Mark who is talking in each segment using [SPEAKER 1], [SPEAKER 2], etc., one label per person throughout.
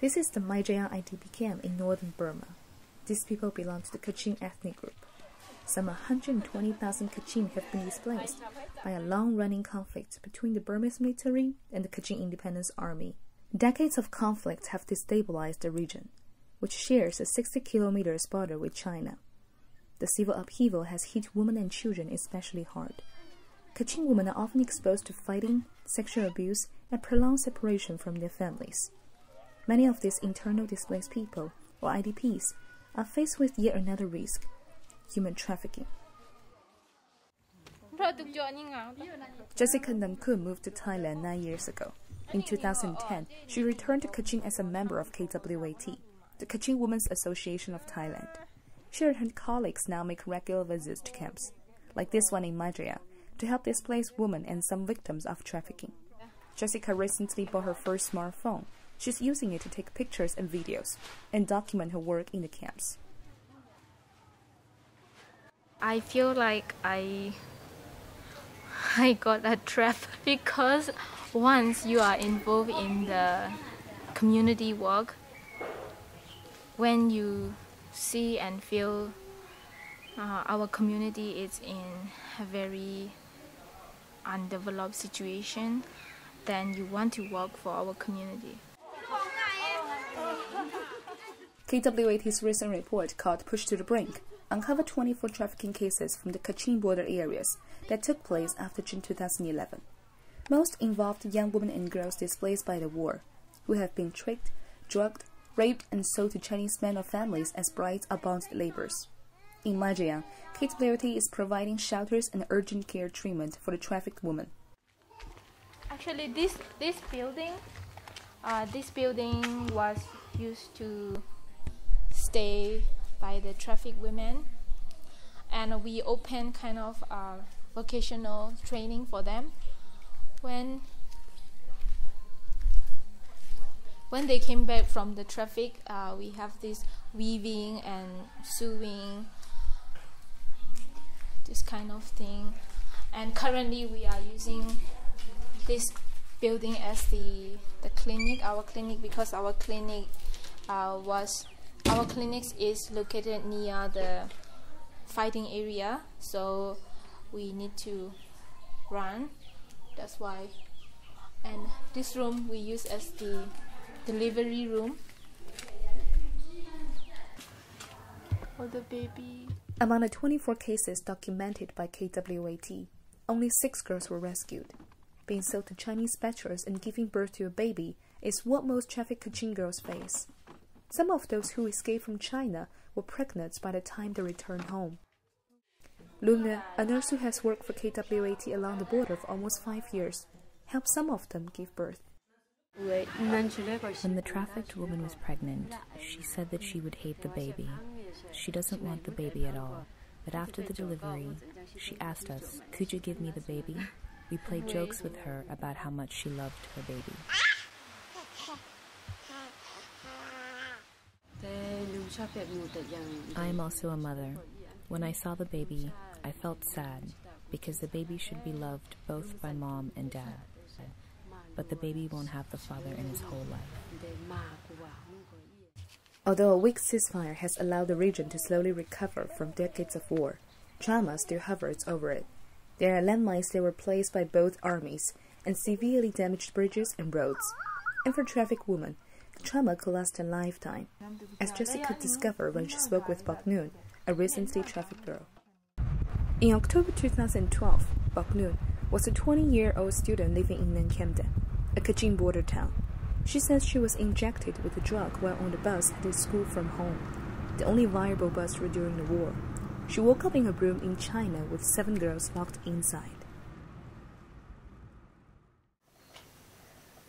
[SPEAKER 1] This is the Maijayan IDP camp in northern Burma. These people belong to the Kachin ethnic group. Some 120,000 Kachin have been displaced by a long-running conflict between the Burmese military and the Kachin Independence Army. Decades of conflict have destabilized the region, which shares a 60-kilometer border with China. The civil upheaval has hit women and children especially hard. Kachin women are often exposed to fighting, sexual abuse, and prolonged separation from their families. Many of these internal displaced people, or IDPs, are faced with yet another risk: human trafficking. Jessica Namkun moved to Thailand 9 years ago. In 2010, she returned to Kachin as a member of KWAT, the Kachin Women Association of Thailand. She and her colleagues now make regular visits to camps, like this one in Madria, to help displaced women and some victims of trafficking. Jessica recently bought her first smartphone. She's using it to take pictures and videos and document her work in the camps.
[SPEAKER 2] I feel like I got a trap because once you are involved in the community work, when you see and feel our community is in a very undeveloped situation, then you want to work for our community.
[SPEAKER 1] KWAT's recent report called Push to the Brink uncovered 24 trafficking cases from the Kachin border areas that took place after June 2011. Most involved young women and girls displaced by the war, who have been tricked, drugged, raped, and sold to Chinese men or families as brides or bonded laborers. In Majiang, KWAT is providing shelters and urgent care treatment for the trafficked women.
[SPEAKER 2] Actually, this building was used to stay by the trafficked women, and we open kind of vocational training for them. When they came back from the traffic, we have this weaving and sewing, this kind of thing. And currently we are using this building as the clinic, our clinic, because our clinic is located near the fighting area, so we need to run. That's why. And this room we use as the delivery room for the baby.
[SPEAKER 1] Among the 24 cases documented by KWAT, only 6 girls were rescued. Being sold to Chinese bachelors and giving birth to a baby is what most trafficked Kachin girls face. Some of those who escaped from China were pregnant by the time they returned home. Luna, a nurse who has worked for KWAT along the border for almost 5 years, helped some of them give birth.
[SPEAKER 3] When the trafficked woman was pregnant, she said that she would hate the baby. She doesn't want the baby at all. But after the delivery, she asked us, "Could you give me the baby?" We played jokes with her about how much she loved her baby. I am also a mother. When I saw the baby, I felt sad because the baby should be loved both by mom and dad. But the baby won't have the father in his whole life.
[SPEAKER 1] Although a weak ceasefire has allowed the region to slowly recover from decades of war, trauma still hovers over it. There are landmines that were placed by both armies and severely damaged bridges and roads. And for trafficked women, the trauma could last a lifetime, as Jessica discovered when she spoke with Bok Noon, a recently trafficked girl. In October 2012, Bok Noon was a 20-year-old student living in Nankemda, a Kachin border town. She says she was injected with the drug while on the bus headed school from home, the only viable bus route during the war. She woke up in her room in China with 7 girls locked inside.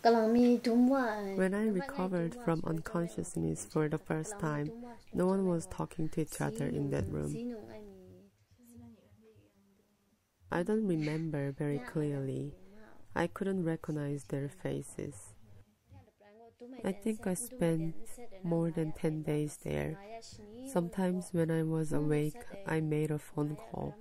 [SPEAKER 4] When I recovered from unconsciousness for the first time, no one was talking to each other in that room. I don't remember very clearly. I couldn't recognize their faces. I think I spent more than 10 days there. Sometimes when I was awake, I made a phone call.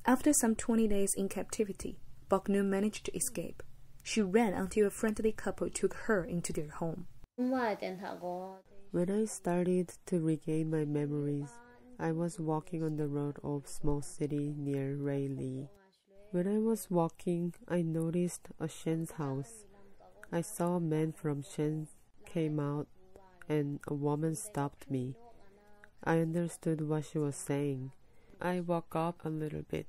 [SPEAKER 1] After some 20 days in captivity, Bok Noon managed to escape. She ran until a friendly couple took her into their home.
[SPEAKER 4] When I started to regain my memories, I was walking on the road of small city near Rayleigh. When I was walking, I noticed a Shen's house. I saw a man from Shen came out and a woman stopped me. I understood what she was saying. I woke up a little bit.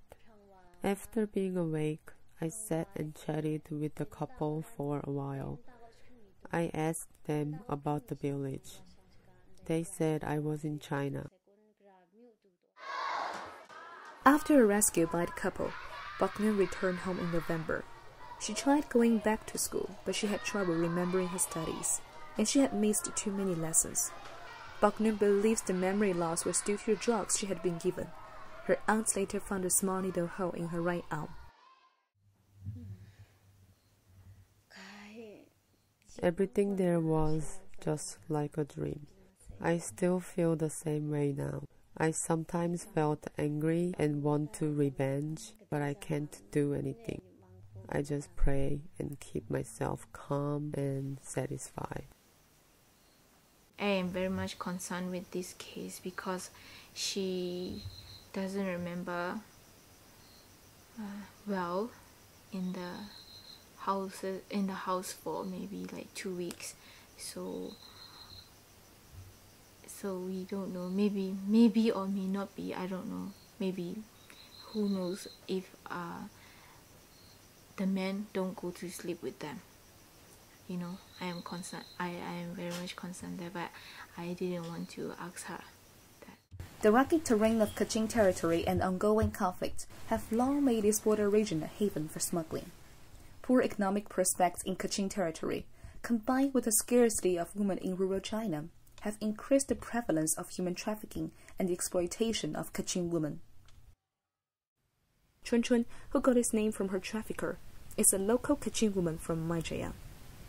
[SPEAKER 4] After being awake, I sat and chatted with the couple for a while. I asked them about the village. They said I was in China.
[SPEAKER 1] After a rescue by the couple, Bok-nun returned home in November. She tried going back to school, but she had trouble remembering her studies, and she had missed too many lessons. Bok-nun believes the memory loss was due to the drugs she had been given. Her aunt later found a small needle hole in her right arm.
[SPEAKER 4] Everything there was just like a dream. I still feel the same way now. I sometimes felt angry and want to revenge, but I can't do anything. I just pray and keep myself calm and satisfied.
[SPEAKER 2] I am very much concerned with this case because she doesn't remember well in the house for maybe like 2 weeks, so we don't know, maybe or may not be, I don't know, maybe, who knows if the men don't go to sleep with them. You know, I am concerned, I am very much concerned there, but I didn't want to ask her that.
[SPEAKER 1] The rugged terrain of Kachin territory and ongoing conflicts have long made this border region a haven for smuggling. Poor economic prospects in Kachin territory, combined with the scarcity of women in rural China, have increased the prevalence of human trafficking and the exploitation of Kachin women. Chun Chun, who got his name from her trafficker, is a local Kachin woman from Burma-China.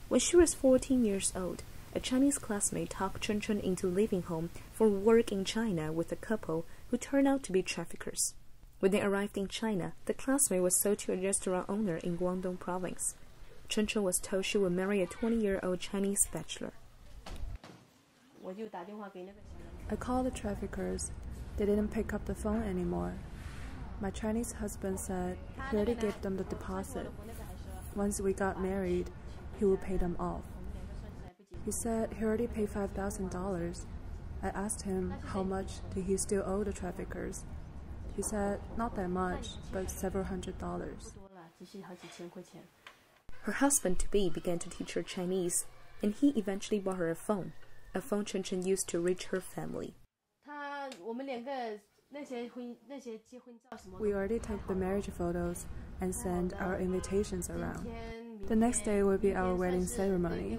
[SPEAKER 1] When she was 14 years old, a Chinese classmate talked Chun Chun into leaving home for work in China with a couple who turned out to be traffickers. When they arrived in China, the classmate was sold to a restaurant owner in Guangdong province. Chun Chun was told she would marry a 20-year-old Chinese bachelor.
[SPEAKER 5] I called the traffickers. They didn't pick up the phone anymore. My Chinese husband said he already gave them the deposit. Once we got married, he would pay them off. He said he already paid $5,000. I asked him how much did he still owe the traffickers. He said not that much, but several $100s.
[SPEAKER 1] Her husband-to-be began to teach her Chinese, and he eventually bought her a phone Chun Chun used to reach her family.
[SPEAKER 5] We already took the marriage photos and sent our invitations around. The next day will be our wedding ceremony,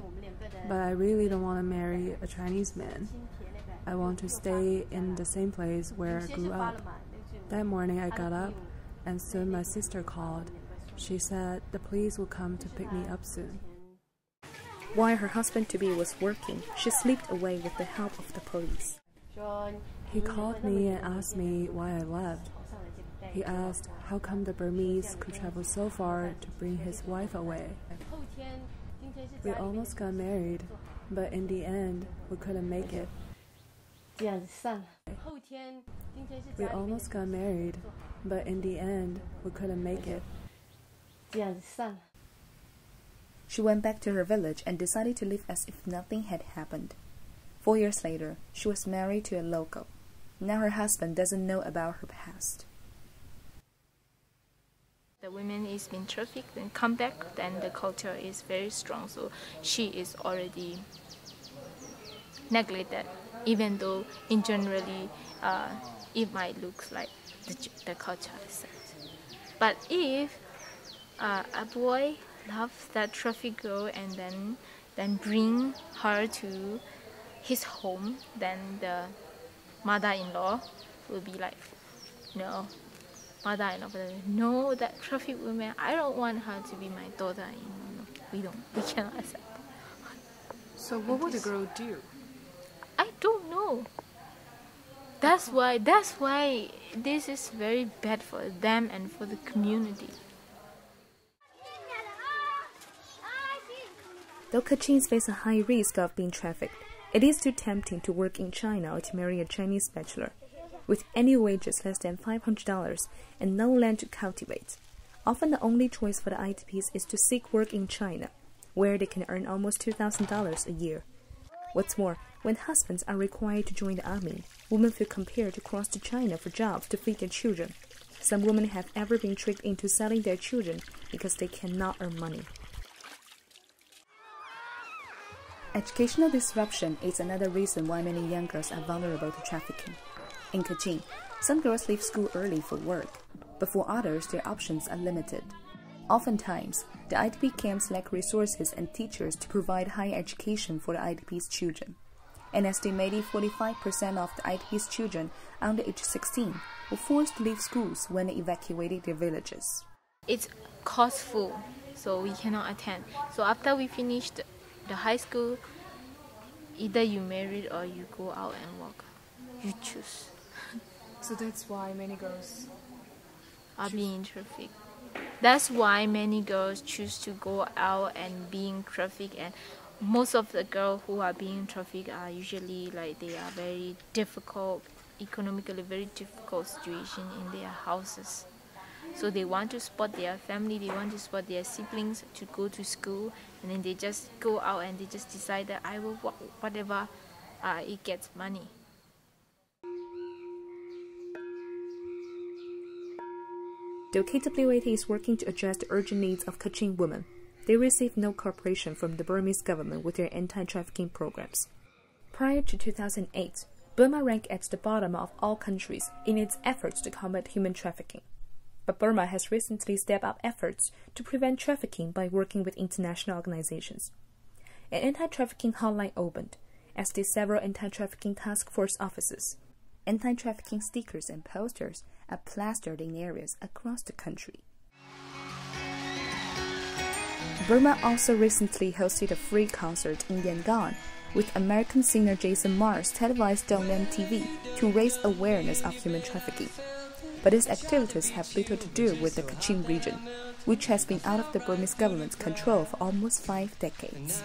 [SPEAKER 5] but I really don't want to marry a Chinese man. I want to stay in the same place where I grew up. That morning I got up, and soon my sister called. She said the police will come to pick me up soon.
[SPEAKER 1] While her husband-to-be was working, she slipped away with the help of the police.
[SPEAKER 5] He called me and asked me why I left. He asked how come the Burmese could travel so far to bring his wife away. We almost got married, but in the end, we couldn't make it. We almost got married, but in the end, we couldn't make it.
[SPEAKER 1] She went back to her village and decided to live as if nothing had happened. 4 years later, she was married to a local. Now her husband doesn't know about her past.
[SPEAKER 2] The women is being trafficked and come back, then the culture is very strong, so she is already neglected, even though in generally it might look like the culture is set. But if a boy loves that traffic girl and then bring her to his home, then the mother-in-law will be like, no. Mother-in-law, no, that traffic woman, I don't want her to be my daughter. We cannot accept.
[SPEAKER 6] So what would the girl do?
[SPEAKER 2] I don't know. That's why this is very bad for them and for the community.
[SPEAKER 1] Though Kachins face a high risk of being trafficked, it is too tempting to work in China or to marry a Chinese bachelor, with annual wages less than $500 and no land to cultivate. Often the only choice for the IDPs is to seek work in China, where they can earn almost $2,000 a year. What's more, when husbands are required to join the army, women feel compelled to cross to China for jobs to feed their children. Some women have ever been tricked into selling their children because they cannot earn money. Educational disruption is another reason why many young girls are vulnerable to trafficking. In Kachin, some girls leave school early for work, but for others their options are limited. Oftentimes, the IDP camps lack resources and teachers to provide higher education for the IDP's children. An estimated 45% of the IDP's children under age 16 were forced to leave schools when they evacuated their villages.
[SPEAKER 2] It's costful, so we cannot attend. So after we finished the high school, either you married or you go out and work. You choose.
[SPEAKER 6] So that's why many girls
[SPEAKER 2] are being trafficked. That's why many girls choose to go out and being trafficked, and most of the girls who are being trafficked are usually like they are very difficult, economically very difficult situation in their houses. So they want to support their family, they want to support their siblings to go to school, and then they just go out and they just decide that I will work whatever it gets money.
[SPEAKER 1] Though KWAT is working to address the urgent needs of Kachin women, they receive no cooperation from the Burmese government with their anti-trafficking programs. Prior to 2008, Burma ranked at the bottom of all countries in its efforts to combat human trafficking. But Burma has recently stepped up efforts to prevent trafficking by working with international organizations. An anti-trafficking hotline opened, as did several anti-trafficking task force offices. Anti-trafficking stickers and posters are plastered in areas across the country. Burma also recently hosted a free concert in Yangon with American singer Jason Mars televised on MTV to raise awareness of human trafficking. But his activities have little to do with the Kachin region, which has been out of the Burmese government's control for almost 5 decades.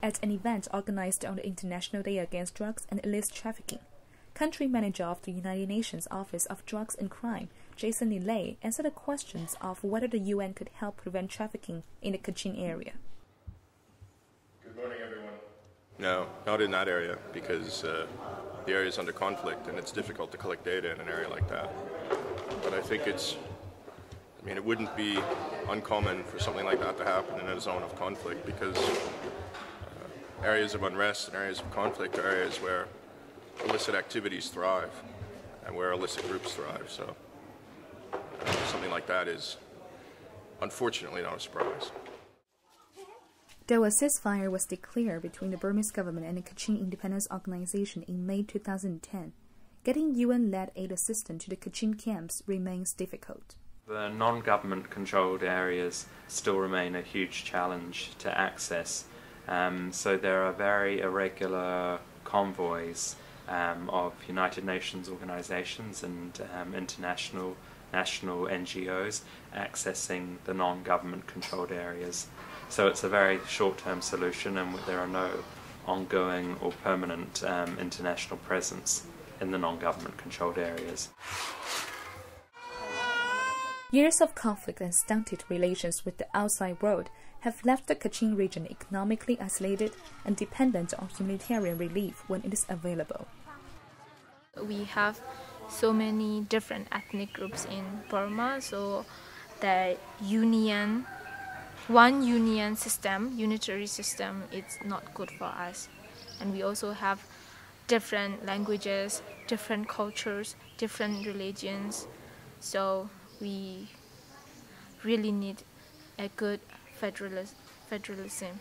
[SPEAKER 1] At an event organized on the International Day Against Drugs and Illicit Trafficking, country manager of the United Nations Office of Drugs and Crime, Jason Lillet, answered the questions of whether the UN could help prevent trafficking in the Kachin area.
[SPEAKER 7] Good morning, everyone. No, not in that area, because the area is under conflict and it's difficult to collect data in an area like that. But I think it wouldn't be uncommon for something like that to happen in a zone of conflict, because areas of unrest and areas of conflict are areas where illicit activities thrive and where illicit groups thrive. So something like that is unfortunately not a surprise.
[SPEAKER 1] Though a ceasefire was declared between the Burmese government and the Kachin Independence Organization in May 2010, getting UN-led aid assistance to the Kachin camps remains difficult.
[SPEAKER 8] The non-government controlled areas still remain a huge challenge to access. So there are very irregular convoys of United Nations organizations and international, national NGOs accessing the non-government controlled areas. So it's a very short-term solution, and there are no ongoing or permanent international presence in the non-government controlled areas.
[SPEAKER 1] Years of conflict and stunted relations with the outside world have left the Kachin region economically isolated and dependent on humanitarian relief when it is available.
[SPEAKER 2] We have so many different ethnic groups in Burma, so the one union system, unitary system, it's not good for us. And we also have different languages, different cultures, different religions, so we really need a good federalism.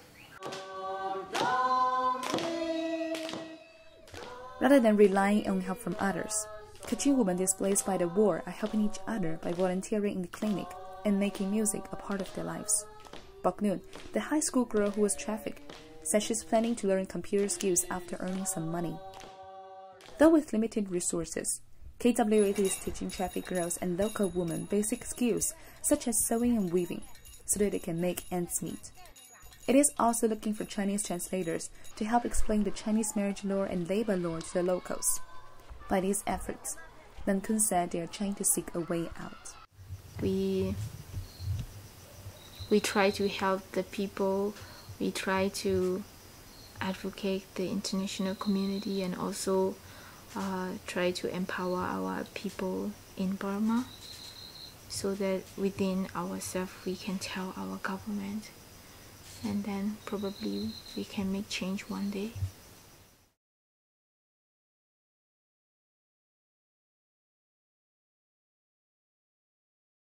[SPEAKER 1] Rather than relying on help from others, Kachin women displaced by the war are helping each other by volunteering in the clinic and making music a part of their lives. Boknoon, the high school girl who was trafficked, says she's planning to learn computer skills after earning some money. Though with limited resources, KWAT is teaching trafficked girls and local women basic skills such as sewing and weaving. so that they can make ends meet. It is also looking for Chinese translators to help explain the Chinese marriage law and labor law to the locals. By these efforts, Lan Kun said they are trying to seek a way out.
[SPEAKER 2] We try to help the people, we try to advocate the international community, and also try to empower our people in Burma, so that within ourselves we can tell our government, and then probably we can make change one day.